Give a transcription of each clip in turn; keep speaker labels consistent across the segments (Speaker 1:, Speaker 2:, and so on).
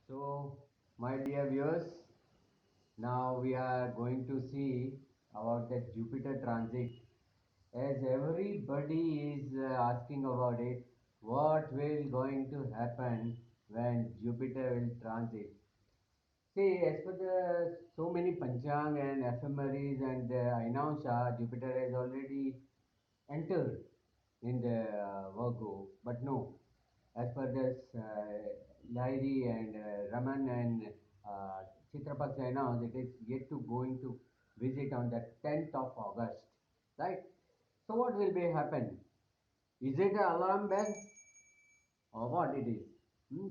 Speaker 1: So, my dear viewers, now we are going to see about the Jupiter transit. As everybody is asking about it, what will going to happen when Jupiter will transit? See, as per the so many panchang and ephemeris and Ainamsha, Jupiter has already entered in the Virgo, but no, as per this Lahiri and Raman and uh, Chitrapaksha announced, it is yet to going to visit on the 10th of August, right? So what will be happen? Is it an alarm bell or what it is?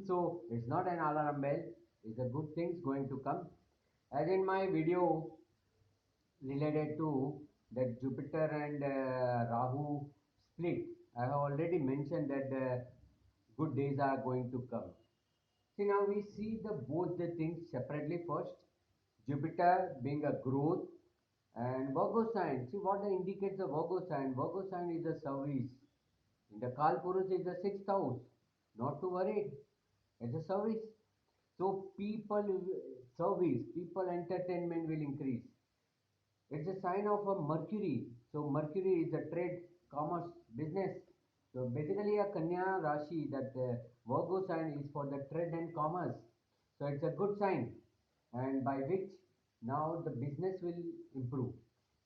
Speaker 1: So it's not an alarm bell. It's a good things going to come. As in my video related to that Jupiter and Rahu split, I have already mentioned that good days are going to come. See, now we see the both the things separately first. Jupiter being a growth and Virgo sign. See what indicates the Virgo sign. Virgo sign is the service. In the Kalpurus is the sixth house. Not to worry. It's a service. So people service, people entertainment will increase. It's a sign of a Mercury. So Mercury is a trade, commerce, business. So basically a Kanya Rashi that Virgo sign is for the trade and commerce. So it's a good sign and by which now the business will improve.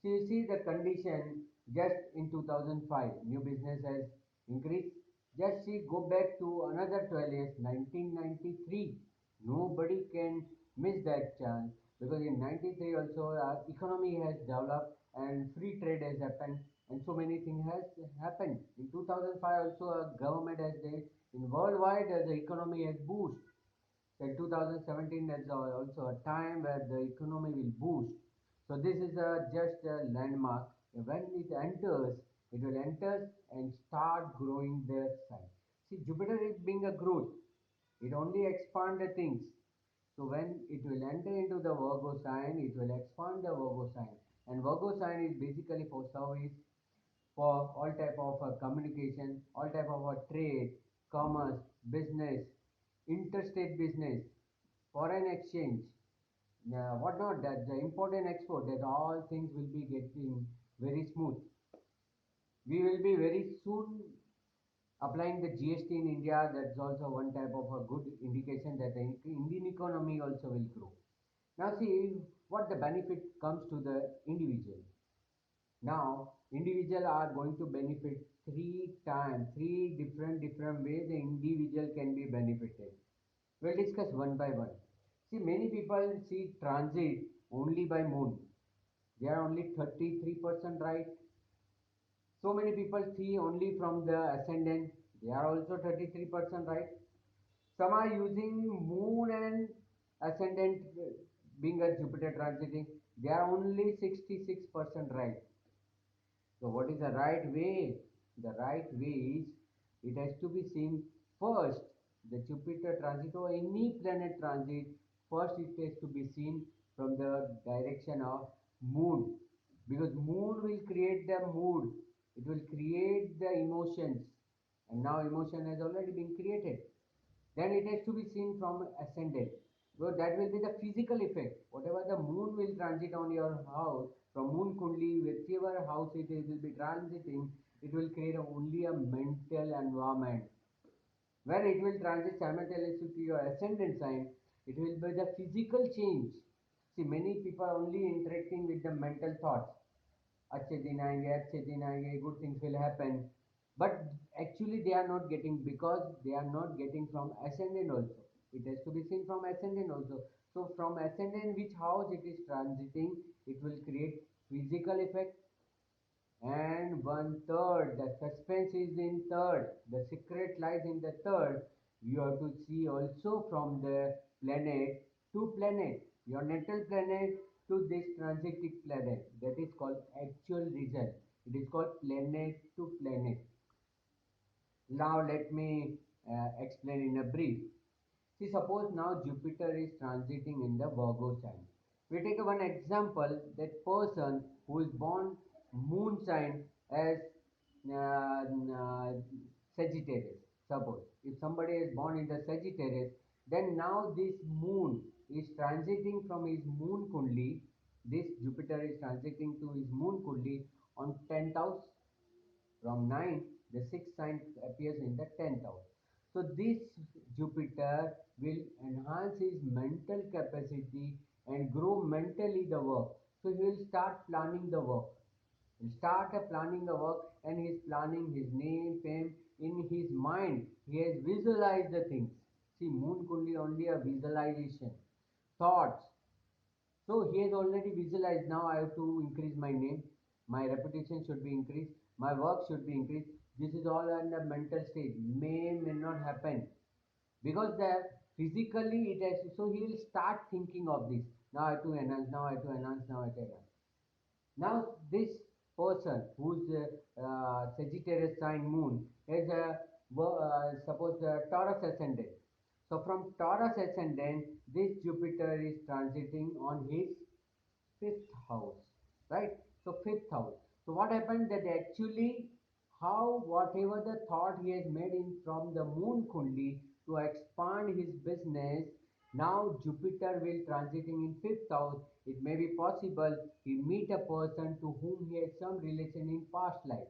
Speaker 1: So you see the condition just in 2005 new business has increased. Just see go back to another 12 years 1993. Nobody can miss that chance because in 93 also our economy has developed and free trade has happened and so many things has happened. In 2005 also a government has done in worldwide the economy has boost. In 2017 is also a time where the economy will boost. So this is just a landmark. When it enters, it will enter and start growing their size. See, Jupiter is being a growth. It only expand the things. So when it will enter into the Virgo sign, it will expand the Virgo sign. And Virgo sign is basically for service, for all type of communication, all type of trade, commerce, business, interstate business, foreign exchange, whatnot. That the import and export, that all things will be getting very smooth. We will be very soon applying the GST in India. That's also one type of a good indication that the Indian economy also will grow. Now see what the benefit comes to the individual. Now, individual are going to benefit three times, three different ways the individual can be benefited. We'll discuss one by one. See, many people see transit only by moon. They are only 33% right. So many people see only from the ascendant. They are also 33% right. Some are using moon and ascendant being a Jupiter transiting. They are only 66% right. So what is the right way? The right way is it has to be seen first. The Jupiter transit or any planet transit, first it has to be seen from the direction of moon. Because moon will create the mood. It will create the emotions. And now emotion has already been created. Then it has to be seen from ascendant. So that will be the physical effect. Whatever the moon will transit on your house, from moon kundli, whichever house it is, will be transiting, it will create only a mental environment. When it will transit simultaneously to your ascendant sign, it will be the physical change. See, many people are only interacting with the mental thoughts. अच्छे दिन आएंगे, good things will happen. But actually they are not getting because they are not getting from ascendant also. It has to be seen from ascendant also. So from ascendant which house it is transiting, it will create physical effect. And one third, the suspense is in third. The secret lies in the third. You have to see also from the planet to planet, your natal planet to this transiting planet. That is called actual result. It is called planet to planet. Now let me explain in a brief. See, suppose now Jupiter is transiting in the Virgo sign. We take one example that person who is born moon sign as uh, uh, Sagittarius. Suppose if somebody is born in the Sagittarius, Then now this moon is transiting from his moon kundli. This Jupiter is transiting to his moon kundli on 10th house. From 9, the sixth sign appears in the 10th house. So this Jupiter will enhance his mental capacity and grow mentally the work. So he will start planning the work. He'll start planning the work, and he's planning his name, fame in his mind. He has visualized the things. See, Moon Kundi only a visualization, thoughts. So he has already visualized. Now I have to increase my name. My reputation should be increased. My work should be increased. This is all in the mental state. May not happen because the physically it has. So he will start thinking of this. Now I have to enhance. Now I have to enhance. Now I have to enhance. Now this person whose Sagittarius sign moon is a suppose the Taurus ascendant. So from Taurus ascendant, this Jupiter is transiting on his fifth house, right? So fifth house. So what happened that actually how whatever the thought he has made in from the moon kundi to expand his business, now Jupiter will transiting in fifth house. It may be possible he meet a person to whom he had some relation in past life,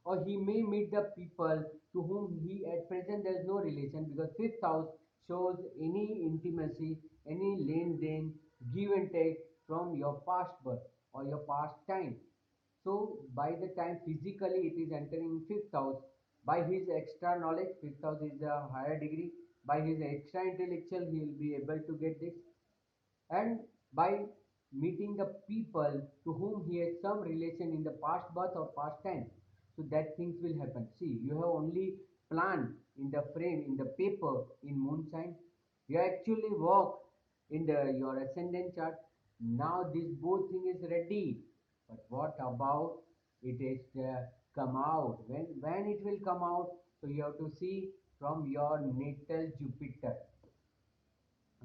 Speaker 1: or he may meet the people to whom he at present there is no relation, because fifth house shows any intimacy, any lane, give and take from your past birth or your past time. So by the time physically it is entering fifth house, by his extra knowledge, fifth house is a higher degree, by his extra intellectual he will be able to get this, and by meeting the people to whom he has some relation in the past birth or past time, so that things will happen. See, you have only planned in the frame in the paper in moon sign, you actually work in the your ascendant chart. Now this both thing is ready, but what about it is come out, when it will come out? So you have to see from your natal Jupiter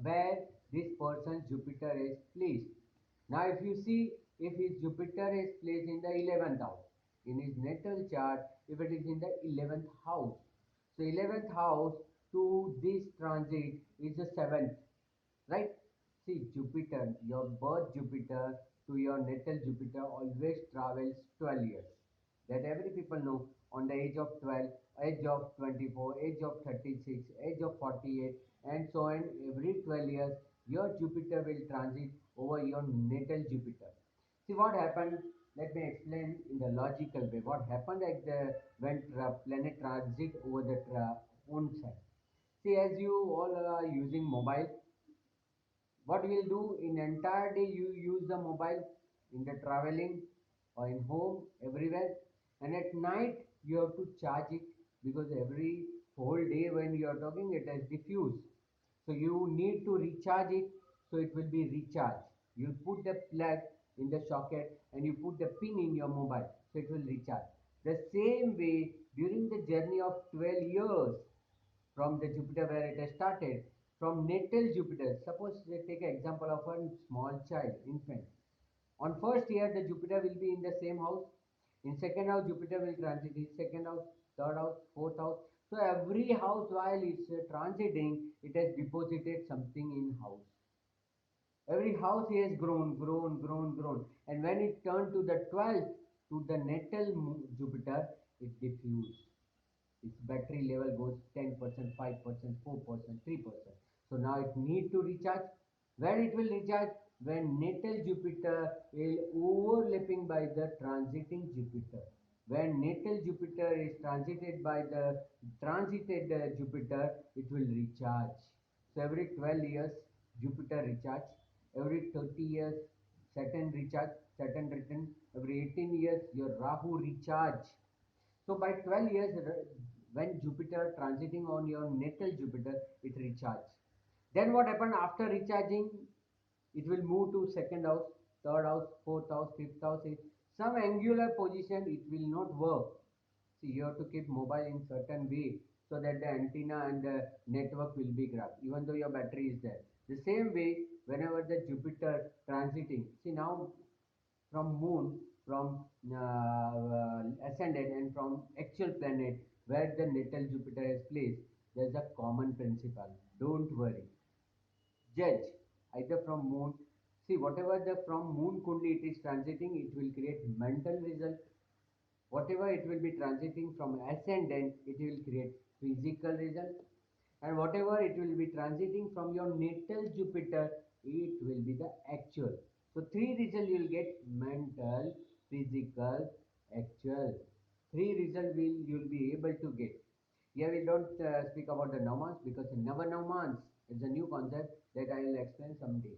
Speaker 1: where this person's Jupiter is placed. Now, if you see, if his Jupiter is placed in the 11th house, in his natal chart, if it is in the 11th house, so 11th house to this transit is the 7th, right? See, Jupiter, your birth Jupiter to your natal Jupiter always travels 12 years. That every people know, on the age of 12, age of 24, age of 36, age of 48, and so on. Every 12 years, your Jupiter will transit over your natal Jupiter. See what happened. Let me explain in the logical way. What happened at the when planet transit over the moon side. See, as you all are using mobile, what you will do in entire day, you use the mobile in the traveling or in home everywhere, and at night you have to charge it, because every whole day when you are talking it has diffused, so you need to recharge it, so it will be recharged. You put the plug in the socket and you put the pin in your mobile, so it will recharge. The same way during the journey of 12 years from the Jupiter where it has started, from natal Jupiter. Suppose we take an example of a small child, infant. On first year, the Jupiter will be in the same house. In second house, Jupiter will transit in second house, third house, fourth house. So every house while it's transiting, it has deposited something in house. Every house he has grown. And when it turned to the 12th, to the natal Jupiter, it diffused. Its battery level goes 10%, 5%, 4%, 3%. So now it need to recharge. When it will recharge? When natal Jupiter is overlapping by the transiting Jupiter. When natal Jupiter is transited by the transited Jupiter, it will recharge. So every 12 years, Jupiter recharge. Every 30 years, Saturn recharge, Saturn return. Every 18 years, your Rahu recharge. So by 12 years, when Jupiter transiting on your natal Jupiter, it recharges. Then what happened after recharging? It will move to second house, third house, fourth house, fifth house. Some angular position it will not work. See, you have to keep mobile in certain way so that the antenna and the network will be grabbed, even though your battery is there. The same way, whenever the Jupiter transiting, see now from moon, from ascendant, and from actual planet where the natal Jupiter is placed, there is a common principle. Don't worry. Judge either from moon. See, whatever the from moon kundli it is transiting, it will create mental result. Whatever it will be transiting from ascendant, it will create physical result. And whatever it will be transiting from your natal Jupiter, it will be the actual. So three result you will get: mental, physical, actual. Three result will you will be able to get. Here we don't speak about the nomans because never nomans is a new concept that I will explain someday.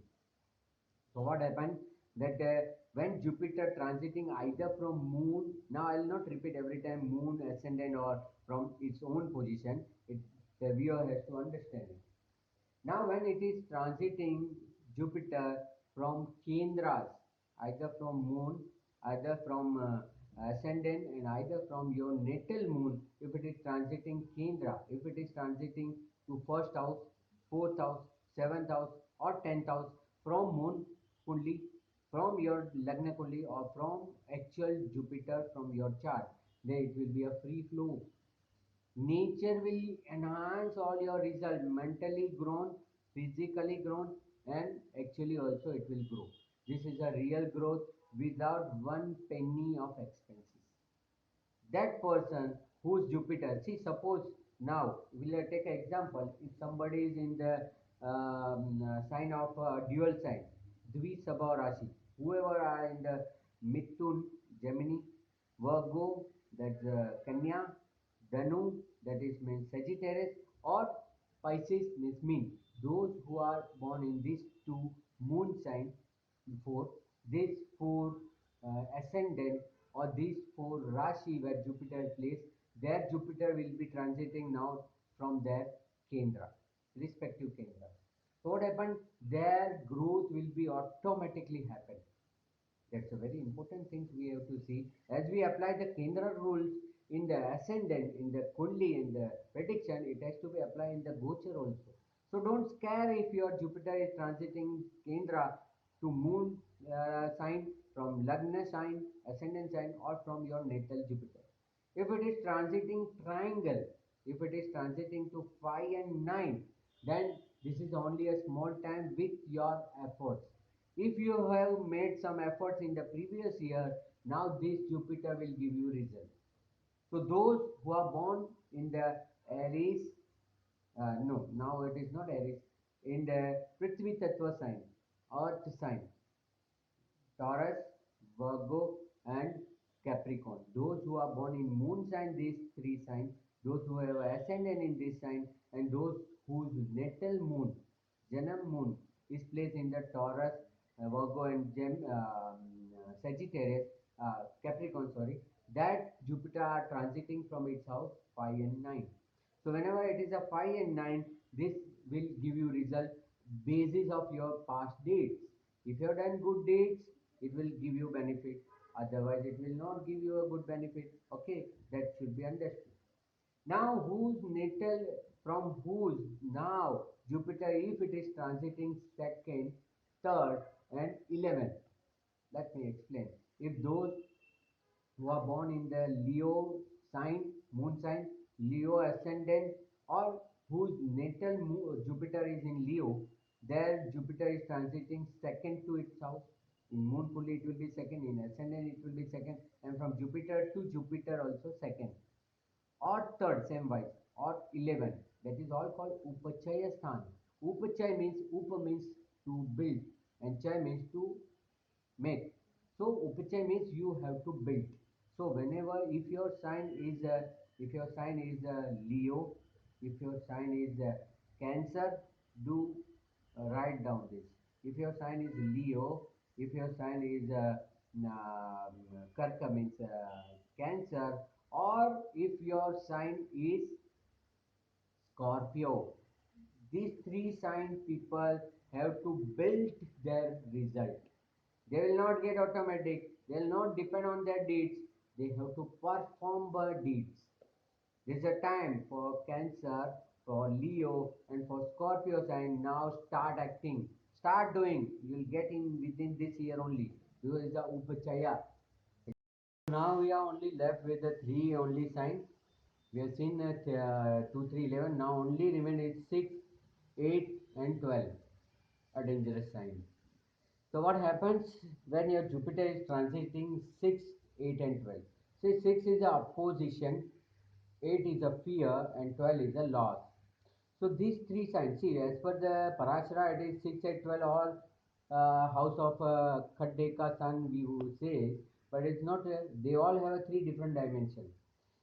Speaker 1: So what happened that when Jupiter transiting either from moon, now I will not repeat every time moon, ascendant or from its own position, the viewer has to understand it. Now when it is transiting Jupiter from Kendras, either from moon, either from ascendant and either from your natal moon, if it is transiting Kendra, if it is transiting to first house, fourth house, seventh house or 10th house from moon kundi, from your Lagna kundi or from actual Jupiter from your chart, then it will be a free flow. Nature will enhance all your result, mentally grown, physically grown, and actually also it will grow. This is a real growth without one penny of expenses. That person whose Jupiter, see, suppose now we'll take an example. If somebody is in the sign of dual sign, Dvisabha Rashi, whoever are in the Mithun, Gemini, Virgo, that's Kanya, Danu, that is means Sagittarius, or Pisces means mean. Those who are born in these two moon sign, four, these four ascendant or these four Rashi where Jupiter placed, their Jupiter will be transiting now from their Kendra, respective Kendra. So what happened? Their growth will be automatically happen. That's a very important thing we have to see. As we apply the Kendra rules in the ascendant, in the Kundi, in the prediction, it has to be applied in the Gochar also. So don't scare if your Jupiter is transiting Kendra to moon sign, from Lagna sign, ascendant sign, or from your natal Jupiter. If it is transiting triangle, if it is transiting to 5 and 9, then this is only a small time with your efforts. If you have made some efforts in the previous year, now this Jupiter will give you result. So those who are born in the Aries, no, now it is not Aries, in the Prithvi Tattva sign, Earth sign, Taurus, Virgo, and Capricorn. Those who are born in moon sign, these three signs, those who have ascendant in this sign, and those whose natal moon, Janam moon, is placed in the Taurus, Virgo, and Sagittarius, Capricorn, sorry, that Jupiter are transiting from its house 5 and 9. So whenever it is a 5 and 9, this will give you result basis of your past deeds. If you have done good deeds, it will give you benefit. Otherwise, it will not give you a good benefit. Okay, that should be understood. Now, whose natal, from whose now Jupiter, if it is transiting second, third, and 11th. Let me explain. If those who are born in the Leo sign, moon sign, Leo ascendant, or whose natal Jupiter is in Leo, their Jupiter is transiting second to its house. In moon fully it will be second, in ascendant it will be second, and from Jupiter to Jupiter also second, or third, same wise, or 11. That is all called Upachaya Sthan. Upachaya means, Upa means to build, and Chaya means to make. So upachaya means you have to build. So whenever, if your sign is Leo, if your sign is Cancer, do write down this. If your sign is Leo, if your sign is Karka means Cancer, or if your sign is Scorpio, these three sign people have to build their result. They will not get automatic. They will not depend on their deeds. They have to perform the deeds. This is a time for Cancer, for Leo, and for Scorpio sign. Now start acting. Start doing. You will get in within this year only. This is the Upachaya. Now we are only left with the three only signs. We have seen that 2, 3, 11. Now only remain is 6. 8 and 12, a dangerous sign. So what happens when your Jupiter is transiting 6, 8 and 12? Say 6 is a opposition, 8 is a fear and 12 is a loss. So these three signs, see, as per the Parashara, it is 6 and 12 all house of Khadde ka sun we would say, but it's not, they all have a three different dimensions.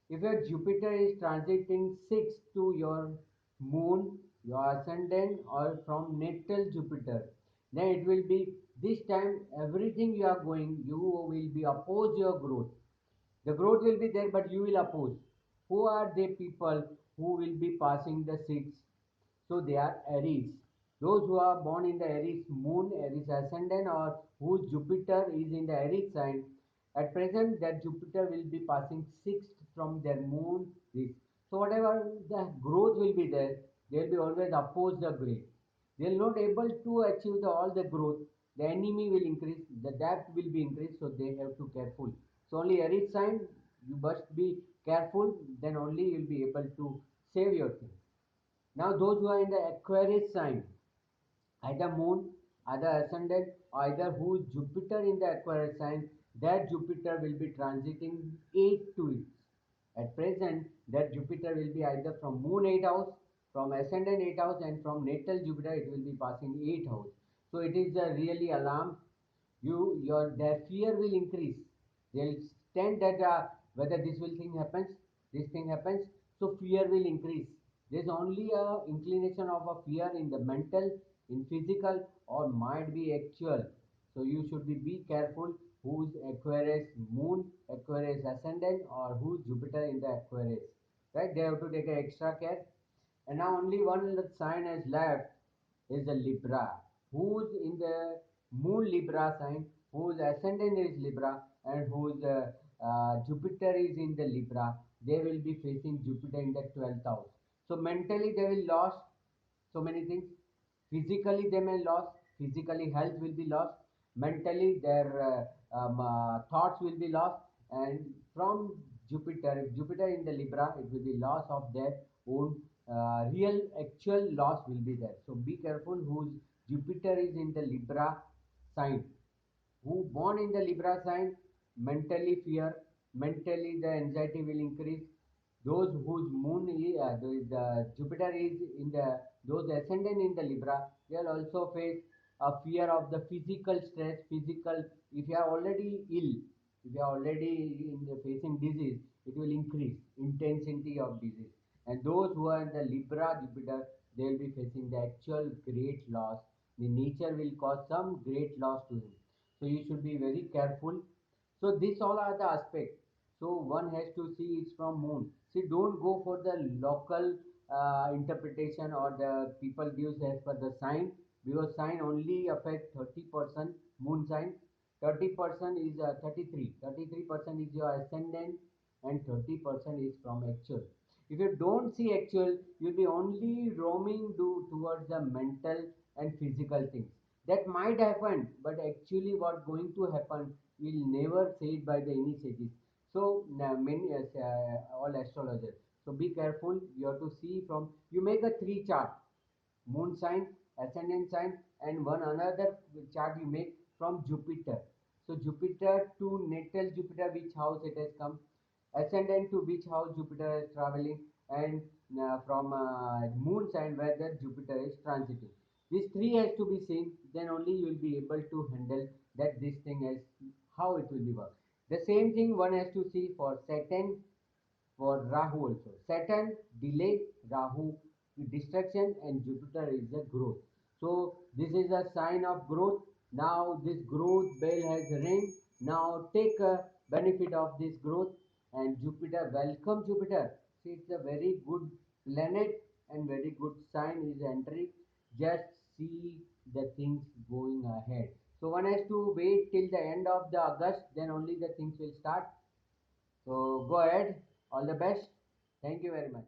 Speaker 1: If your Jupiter is transiting 6 to your moon, your ascendant, or from natal Jupiter, then it will be this time everything you are going, you will be oppose your growth. The growth will be there, but you will oppose. Who are the people who will be passing the six? So they are Aries. Those who are born in the Aries moon, Aries ascendant, or whose Jupiter is in the Aries sign, at present that Jupiter will be passing sixth from their moon. This. So whatever the growth will be there, they will be always oppose the growth. They will not able to achieve all the growth. The enemy will increase, the debt will be increased, so they have to careful. So only Aries sign, you must be careful, then only you will be able to save your things. Now those who are in the Aquarius sign, either moon, either ascendant, or either whose Jupiter in the Aquarius sign, that Jupiter will be transiting 8 to it. At present, that Jupiter will be either from moon 8 house, from ascendant 8 house, and from natal Jupiter it will be passing 8 house. So it is a really alarm. Their fear will increase. They'll stand that whether this thing happens, so fear will increase. There's only a inclination of a fear in the mental, in physical, or might be actual. So you should be careful whose Aquarius moon, Aquarius ascendant, or whose Jupiter in the Aquarius. Right? They have to take extra care. And now only one sign is left is the Libra, who's in the moon Libra sign, whose ascendant is Libra, and whose Jupiter is in the Libra. They will be facing Jupiter in the 12th house. So mentally they will lose so many things. Physically they may lose. Physically health will be lost. Mentally their thoughts will be lost. And from Jupiter, if Jupiter in the Libra, it will be loss of their own real actual loss will be there. So be careful whose Jupiter is in the Libra sign. Who born in the Libra sign, mentally fear, mentally the anxiety will increase. Those whose moon is, the Jupiter is in the those ascendant in the Libra, they will also face a fear of the physical stress, physical. If you are already ill, if you are already in the facing disease, it will increase intensity of disease. And those who are in the Libra Jupiter, they will be facing the actual great loss. The nature will cause some great loss to him. So you should be very careful. So these all are the aspects. So one has to see it's from moon. See, don't go for the local interpretation or the people gives as per the sign, because sign only affect 30% moon sign. 30% is 33% is your ascendant, and 30% is from actual. If you don't see actual, you'll be only roaming towards the mental and physical things. That might happen, but actually what going to happen will never say it by the initiative. So many all astrologers. So be careful. You have to see from, you make a three chart: moon sign, ascendant sign, and one another chart you make from Jupiter. So Jupiter to natal Jupiter, which house it has come, ascendant to which house Jupiter is traveling, and from moon sign where that Jupiter is transiting. These three has to be seen, then only you will be able to handle that this thing is how it will be work. The same thing one has to see for Saturn, for Rahu also. Saturn delay, Rahu destruction, and Jupiter is the growth. So this is a sign of growth. Now this growth bell has ring. Now take a benefit of this growth, and Jupiter, welcome Jupiter. See, it's a very good planet and very good sign is entering. Just see the things going ahead. So one has to wait till the end of the August, then only the things will start. So go ahead. All the best. Thank you very much.